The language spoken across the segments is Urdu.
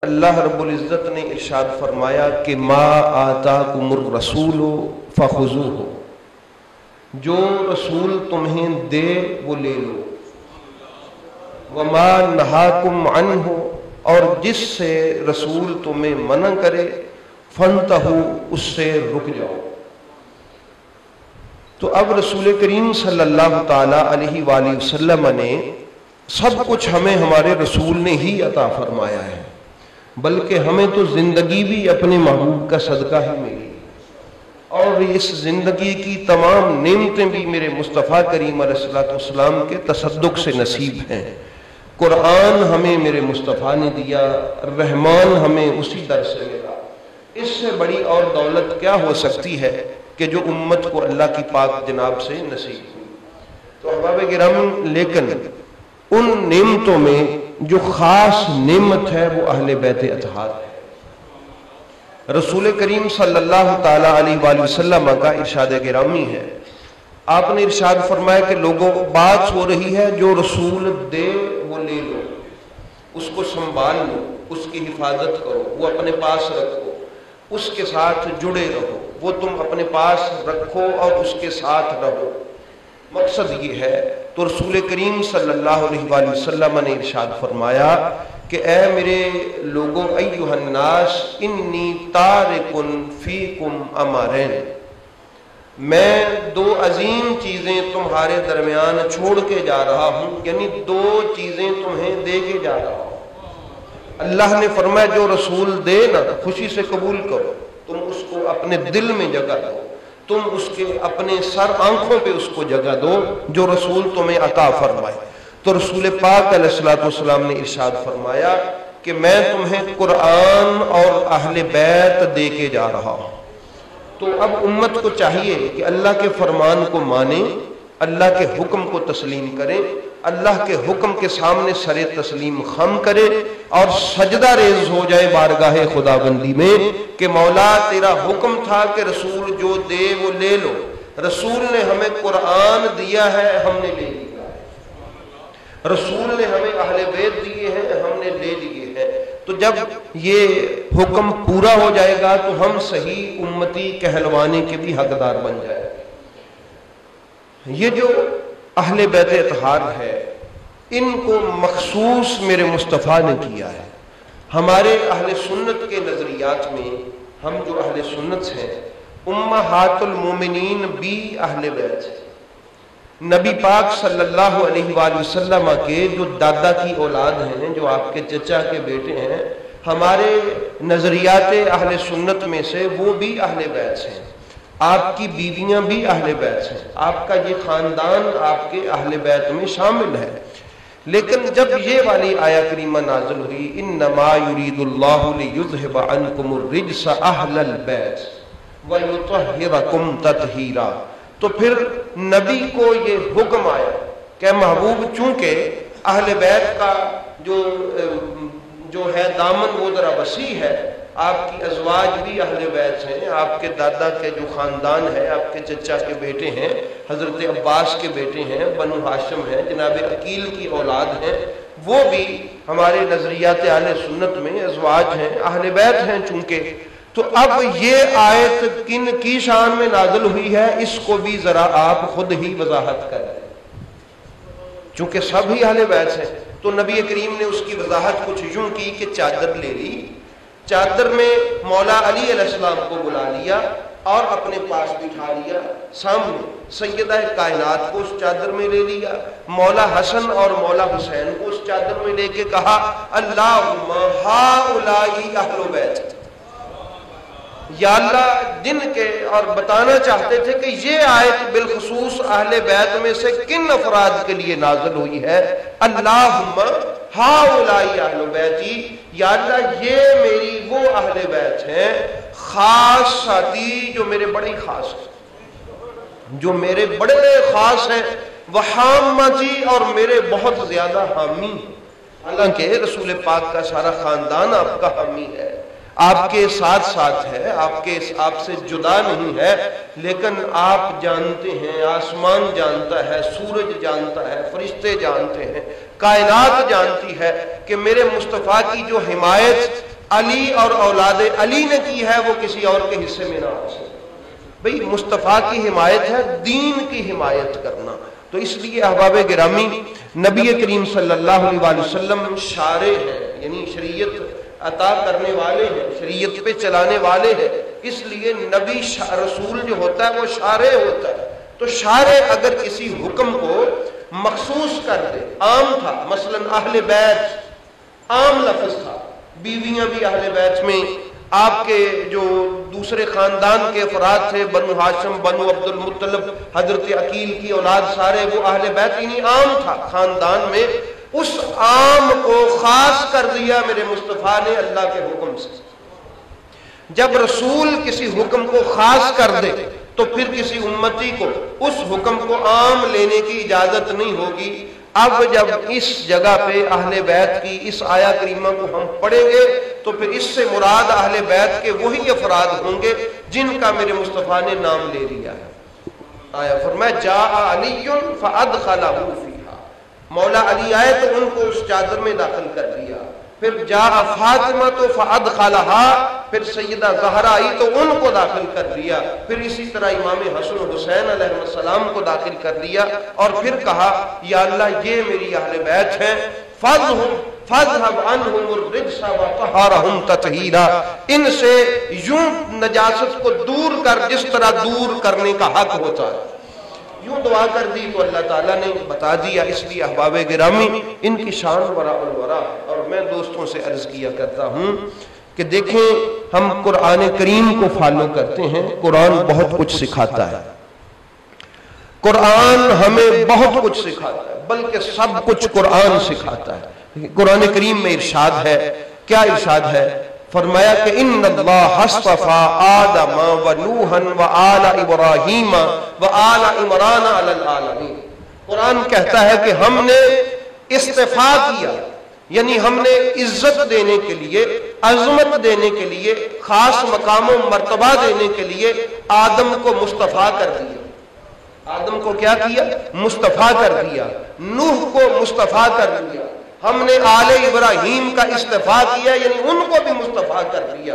اللہ رب العزت نے ارشاد فرمایا کہ ما آتاکم الرسول فخذوہ، جو رسول تمہیں دے وہ لے لو، وما نہاکم عنہ، اور جس سے رسول تمہیں منع کرے فانتہوا، اس سے رک جاؤ۔ تو اب رسول کریم صلی اللہ تعالی علیہ وآلہ وسلم نے سب کچھ ہمیں ہمارے رسول نے ہی عطا فرمایا ہے، بلکہ ہمیں تو زندگی بھی اپنے محبوب کا صدقہ ہی ملی، اور اس زندگی کی تمام نعمتیں بھی میرے مصطفیٰ کریم علیہ الصلوۃ والسلام کے تصدق سے نصیب ہیں۔ قرآن ہمیں میرے مصطفیٰ نے دیا، رحمان ہمیں اسی در سے ملا۔ اس سے بڑی اور دولت کیا ہو سکتی ہے کہ جو امت کو اللہ کی پاک جناب سے نصیب ہوئی۔ تو احباب کرام، لیکن ان نعمتوں میں جو خاص نعمت ہے وہ اہل بیت اطہار ہے۔ رسول کریم صلی اللہ تعالی علیہ وآلہ وسلم کا ارشاد گرامی ہے، آپ نے ارشاد فرمایا کہ لوگوں بات ہو رہی ہے جو رسول دے وہ لے لو، اس کو سنبھال لو، اس کی حفاظت کرو، وہ اپنے پاس رکھو، اس کے ساتھ جڑے رہو، وہ تم اپنے پاس رکھو اور اس کے ساتھ رہو۔ مقصد یہ ہے، تو رسول کریم صلی اللہ علیہ وآلہ وسلم نے ارشاد فرمایا کہ اے میرے لوگوں، ایھا الناس انی تارک فیکم امرین، میں دو عظیم چیزیں تمہارے درمیان چھوڑ کے جا رہا ہوں، یعنی دو چیزیں تمہیں دے کے جا رہا ہوں۔ اللہ نے فرمایا جو رسول دے نا خوشی سے قبول کرو، تم اس کو اپنے دل میں جگہ دو، تم اس کے اپنے سر آنکھوں پہ اس کو جگہ دو جو رسول تمہیں عطا فرمائے۔ تو رسول پاک علیہ الصلوۃ والسلام نے ارشاد فرمایا کہ میں تمہیں قرآن اور اہل بیت دے کے جا رہا ہوں۔ تو اب امت کو چاہیے کہ اللہ کے فرمان کو مانے، اللہ کے حکم کو تسلیم کرے، اللہ کے حکم کے سامنے سر تسلیم خم کرے اور سجدہ ریز ہو جائے بارگاہ خداوندی میں کہ مولا تیرا حکم تھا کہ رسول جو دے وہ لے لو، رسول نے ہمیں قرآن دیا ہے، ہم نے لے لیا ہے، رسول نے ہمیں اہل بیت دیے ہیں، ہم نے لے لیے ہیں۔ تو جب یہ حکم پورا ہو جائے گا تو ہم صحیح امتی کہلوانے کے بھی حقدار بن جائیں گے۔ یہ جو اہل بیت اطہار ہے، ان کو مخصوص میرے مصطفیٰ نے کیا ہے۔ ہمارے اہل سنت کے نظریات میں، ہم جو اہل سنت ہیں، امہات المومنین بھی اہل بیت ہیں۔ نبی پاک صلی اللہ علیہ وآلہ وسلم کے جو دادا کی اولاد ہیں، جو آپ کے چچا کے بیٹے ہیں، ہمارے نظریات اہل سنت میں سے وہ بھی اہل بیت ہیں۔ آپ کی بیویاں بھی اہل بیت ہیں، آپ کا یہ خاندان آپ کے اہل بیت میں شامل ہے۔ لیکن جب یہ والی آیہ کریمہ نازل ہوئی، انما یرید اللہ لیذھب عنکم الرجس اہل البیت ویطہرکم تطہیرا، تو پھر نبی کو یہ حکم آیا کہ محبوب، چونکہ اہل بیت کا جو ہے دامن وہ ذرا وسیع ہے، آپ کی ازواج بھی اہل بیت ہیں، آپ کے دادا کے جو خاندان ہے، آپ کے چچا کے بیٹے ہیں، حضرت عباس کے بیٹے ہیں، بنو ہاشم ہیں، جناب عقیل کی اولاد ہیں، وہ بھی ہمارے نظریات اہل سنت میں ازواج ہیں، اہل بیت ہیں چونکہ۔ تو اب یہ آیت کن کی شان میں نازل ہوئی ہے، اس کو بھی ذرا آپ خود ہی وضاحت کریں، چونکہ سب ہی اہل بیت ہیں۔ تو نبی کریم نے اس کی وضاحت کچھ یوں کی کہ چادر لے لی، چادر میں مولا علی علیہ السلام کو بلا لیا اور اپنے پاس بٹھا لیا، سامنے سیدہ کائنات کو اس چادر میں لے لیا، مولا حسن اور مولا حسین کو اس چادر میں لے کے کہا اللہم ہؤلاء اہل بیت، یا اللہ جن کے، اور بتانا چاہتے تھے کہ یہ آیت بالخصوص اہل بیت میں سے کن افراد کے لیے نازل ہوئی ہے، اللہم ہؤلاء اہل بیتی، یا اللہ یہ میری وہ اہل بیت ہیں خاص ساتھی جو میرے بڑے خاص ہیں، جو میرے بڑے خاص ہیں، وحامتی، اور میرے بہت زیادہ حامی۔ حالانکہ رسول پاک کا سارا خاندان آپ کا حامی ہے، آپ کے ساتھ ساتھ ہے، آپ سے جدا نہیں ہے، لیکن آپ جانتے ہیں، آسمان جانتا ہے، سورج جانتا ہے، فرشتے جانتے ہیں، کائنات جانتی ہے کہ میرے مصطفیٰ کی جو حمایت علی اور اولاد علی نے کی ہے وہ کسی اور کے حصے میں نہ آ سکے۔ بھئی مصطفیٰ کی حمایت ہے دین کی حمایت کرنا۔ تو اس لیے احباب گرامی نبی کریم صلی اللہ علیہ وسلم شارع ہے، یعنی شریعت عطا کرنے والے ہیں، شریعت پہ چلانے والے ہیں، اس لیے نبی رسول جو ہوتا ہے وہ شارع ہوتا ہے۔ تو شارع اگر کسی حکم کو مخصوص کر دے، عام تھا، مثلا اہل بیت عام لفظ تھا، بیویاں بھی اہل بیت میں، آپ کے جو دوسرے خاندان کے افراد تھے، بنو ہاشم، بنو عبد المطلب، حضرت عقیل کی اولاد، سارے وہ اہل بیت، یعنی عام تھا خاندان میں، اس عام کو خاص کر دیا میرے مصطفیٰ نے اللہ کے حکم سے۔ جب رسول کسی حکم کو خاص کر دے تو پھر کسی امتی کو اس حکم کو عام لینے کی اجازت نہیں ہوگی۔ اب جب اس جگہ پہ اہل بیت کی اس آیا کریمہ کو ہم پڑھیں گے تو پھر اس سے مراد اہل بیت کے وہی افراد ہوں گے جن کا میرے مصطفیٰ نے نام لے لیا ہے۔ آیا فرمایا جاء علی فادخلہ فیہا، مولا علی آئے تو ان کو اس چادر میں داخل کر دیا۔ پھر جاء فاطمہ تو فادخلہا، پھر سیدہ زہرا آئی تو ان کو داخل کر دیا۔ پھر اسی طرح امام حسن و حسین علیہ السلام کو داخل کر دیا، اور پھر کہا یا اللہ یہ میری اہل بیت ہیں، فاذهب عنهم الرجس وطهرهم تطہیرا، ان سے یوں نجاست کو دور کر جس طرح دور کرنے کا حق ہوتا ہے۔ یوں دعا کر دی تو اللہ تعالیٰ نے بتا دیا۔ اس لیے احباب گرامی ان کی شان وراء الورا ہے۔ اور میں دوستوں سے عرض کیا کرتا ہوں کہ دیکھیں ہم قرآن کریم کو فالو کرتے ہیں، قرآن بہت کچھ سکھاتا ہے، قرآن ہمیں بہت کچھ سکھاتا ہے، بلکہ سب کچھ قرآن سکھاتا ہے۔ قرآن کریم میں ارشاد ہے، کیا ارشاد ہے؟ فرمایا کہ ان اللہ اصطفى آدم و نوحا و آل ابراہیم و آل عمران علی العالمین۔ قرآن کہتا ہے کہ ہم نے استفاء کیا، یعنی ہم نے عزت دینے کے لیے، عظمت دینے کے لیے، خاص مقام و مرتبہ دینے کے لیے آدم کو مصطفیٰ کر دیا۔ آدم کو کیا کیا؟ مصطفیٰ کر دیا۔ نوح کو مصطفیٰ کر دیا۔ ہم نے آل ابراہیم کا استفاء کیا، یعنی ان کو بھی مصطفیٰ کر دیا۔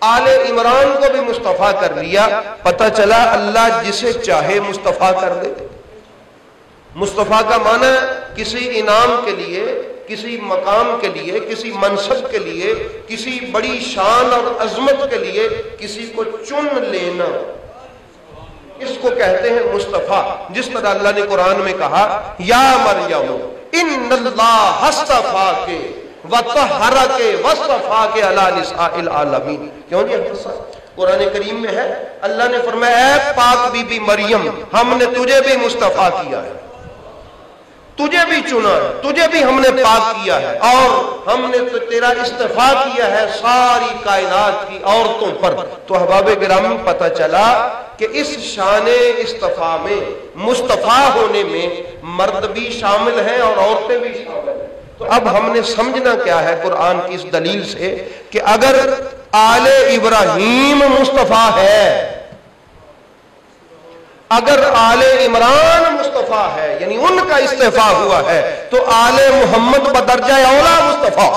آل عمران کو بھی مصطفیٰ کر لیا۔ پتہ چلا اللہ جسے چاہے مصطفیٰ کر دے۔ مصطفیٰ کا معنی کسی انعام کے لیے، کسی مقام کے لیے، کسی منصب کے لیے، کسی بڑی شان اور عظمت کے لیے کسی کو چن لینا، اس کو کہتے ہیں مصطفیٰ۔ جس طرح اللہ نے قرآن میں کہا یا مریم ان اللہ اصطفاک وطہرک واصطفاک علی نساء العالمین۔ کیوں جی؟ قرآن کریم میں ہے، اللہ نے فرمایا اے پاک بی بی مریم ہم نے تجھے بھی مصطفیٰ کیا ہے، تجھے بھی چنا ہے، تجھے بھی ہم نے پاک کیا ہے، اور ہم نے تو تیرا استفاء کیا ہے ساری کائنات کی عورتوں پر۔ تو احباب گرامی پتہ چلا کہ اس شان استفاء میں، مصطفیٰ ہونے میں مرد بھی شامل ہیں اور عورتیں بھی شامل ہیں۔ تو اب ہم نے سمجھنا کیا ہے قرآن کی اس دلیل سے کہ اگر آل ابراہیم مصطفیٰ ہے، اگر آل عمران مصطفیٰ ہے، یعنی ان کا استفاء ہوا ہے، تو آل محمد بدرجہ اولا مصطفیٰ،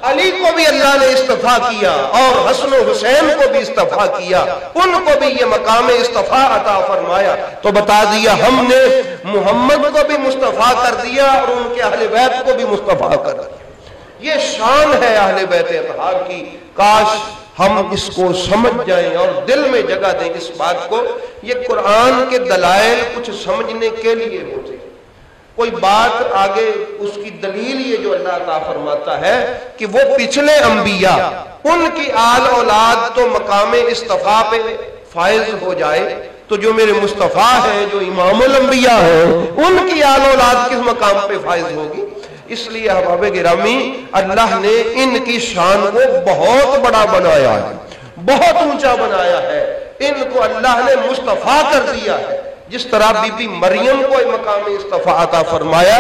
علی کو بھی اللہ نے استفاء کیا اور حسن و حسین کو بھی استفاء کیا، ان کو بھی یہ مقام استفاء عطا فرمایا۔ تو بتا دیا ہم نے محمد کو بھی مصطفیٰ کر دیا اور ان کے اہل بیت کو بھی مصطفیٰ کر دیا۔ یہ شان ہے اہل بیت اطہار کی۔ کاش ہم اس کو سمجھ جائیں اور دل میں جگہ دیں اس بات کو۔ یہ قرآن کے دلائل کچھ سمجھنے کے لیے ہوتے ہیں، کوئی بات آگے اس کی دلیل یہ جو اللہ عطا فرماتا ہے کہ وہ پچھلے انبیاء، ان کی آل اولاد تو مقام استفاء پہ فائز ہو جائے، تو جو میرے مصطفیٰ ہیں، جو امام الانبیاء ہیں، ان کی آل اولاد کس مقام پہ فائز ہوگی؟ اس لیے احباب گرامی اللہ نے ان کی شان کو بہت بڑا بنایا ہے، بہت اونچا بنایا ہے، ان کو اللہ نے مصطفیٰ کر دیا ہے۔ جس طرح بی بی مریم کو مقام استفاء عطا فرمایا،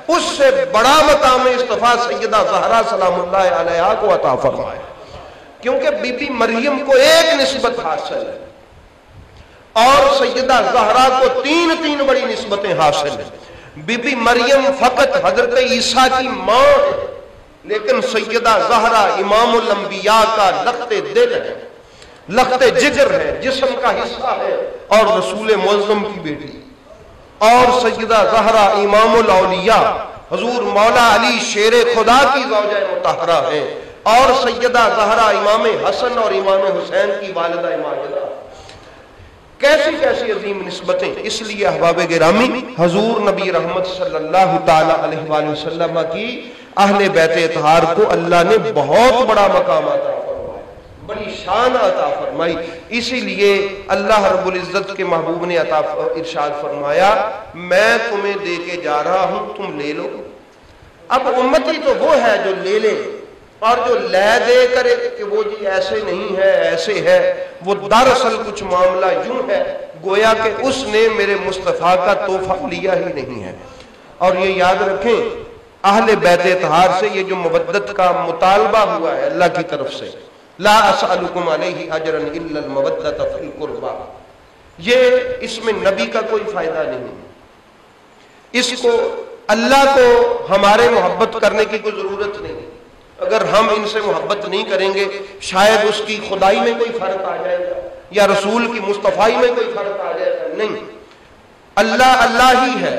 اس سے بڑا مقام استفاء سیدہ زہرا سلام اللہ علیہا کو عطا فرمایا، کیونکہ بی بی مریم کو ایک نسبت حاصل ہے اور سیدہ زہرا کو تین بڑی نسبتیں حاصل ہیں۔ بی بی مریم فقط حضرت عیسیٰ کی ماں ہے، لیکن سیدہ زہرا امام الانبیاء کا لخت دل ہے، لخت جگر ہے، جسم کا حصہ ہے، اور رسول معظم کی بیٹی، اور سیدہ زہرا امام الاولیاء حضور مولا علی شیر خدا کی زوجہ مطہرہ ہیں، اور سیدہ زہرا امام حسن اور امام حسین کی والدہ ماجدہ۔ کیسی کیسی عظیم نسبتیں۔ اس لیے احباب گرامی، حضور نبی رحمت صلی اللہ تعالی علیہ وآلہ وسلم کی اہل بیت اطہار کو اللہ نے بہت بڑا مقام عطا فرمایا، بڑی شان عطا فرمائی۔ اسی لیے اللہ رب العزت کے محبوب نے ارشاد فرمایا، میں تمہیں دے کے جا رہا ہوں، تم لے لو۔ اب امتی تو وہ ہے جو لے لے، اور جو لے دے کرے کہ وہ جی ایسے نہیں ہے ایسے ہے، وہ دراصل کچھ معاملہ یوں ہے گویا کہ اس نے میرے مصطفیٰ کا تحفہ لیا ہی نہیں ہے۔ اور یہ یاد رکھیں، اہل بیت اطہار سے یہ جو مودت کا مطالبہ ہوا ہے اللہ کی طرف سے، لا اسألکم علیہ اجرا الا المودۃ فی القربى، یہ اس میں نبی کا کوئی فائدہ نہیں، اس کو اللہ کو ہمارے محبت کرنے کی کوئی ضرورت نہیں۔ اگر ہم ان سے محبت نہیں کریں گے شاید اس کی خدائی میں کوئی فرق آ جائے گا، یا رسول کی مصطفائی میں کوئی فرق آ جائے گا، نہیں، اللہ اللہ ہی ہے،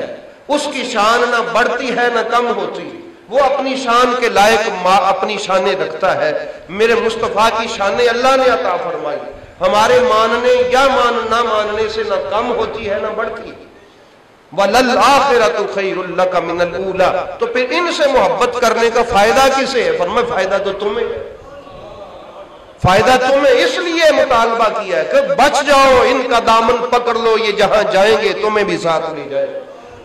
اس کی شان نہ بڑھتی ہے نہ کم ہوتی، وہ اپنی شان کے لائق اپنی شانیں رکھتا ہے۔ میرے مصطفیٰ کی شانیں اللہ نے عطا فرمائی، ہمارے ماننے یا نہ ماننے سے نہ کم ہوتی ہے نہ بڑھتی۔ وَلَلْآخِرَةُ خَيْرٌ لَكَ مِنَ الْأُولَىٰ، تو پھر ان سے محبت کرنے کا فائدہ کسے ہے؟ فرمایا فائدہ تو تمہیں ہے، فائدہ تمہیں، اس لیے مطالبہ کیا ہے کہ بچ جاؤ، ان کا دامن پکڑ لو، یہ جہاں جائیں گے تمہیں بھی ساتھ لے جائیں۔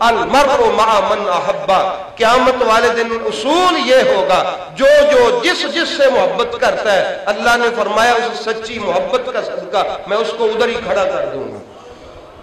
المرء مع من احب، قیامت والے دن اصول یہ ہوگا، جو جس سے محبت کرتا ہے، اللہ نے فرمایا اس سچی محبت کا صدقہ میں اس کو ادھر ہی کھڑا کر دوں گا،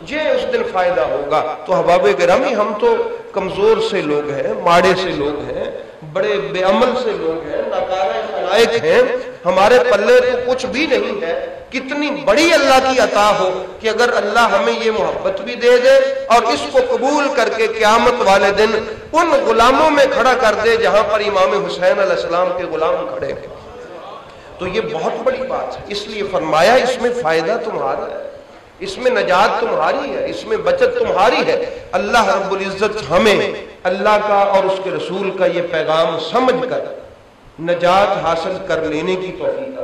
یہ اس دن فائدہ ہوگا۔ تو احباب گرامی، ہم تو کمزور سے لوگ ہیں، ماڑے سے لوگ ہیں، بڑے بے عمل سے لوگ ہیں، ناکارہ خلائق ہیں، ہمارے پلے تو کچھ بھی نہیں ہے۔ کتنی بڑی اللہ کی عطا ہو کہ اگر اللہ ہمیں یہ محبت بھی دے دے اور اس کو قبول کر کے قیامت والے دن ان غلاموں میں کھڑا کر دے جہاں پر امام حسین علیہ السلام کے غلام کھڑے ہیں، تو یہ بہت بڑی بات ہے۔ اس لیے فرمایا اس میں فائدہ تمہارا ہے، اس میں نجات تمہاری ہے، اس میں بچت تمہاری ہے۔ اللہ رب العزت ہمیں اللہ کا اور اس کے رسول کا یہ پیغام سمجھ کر نجات حاصل کر لینے کی توفیق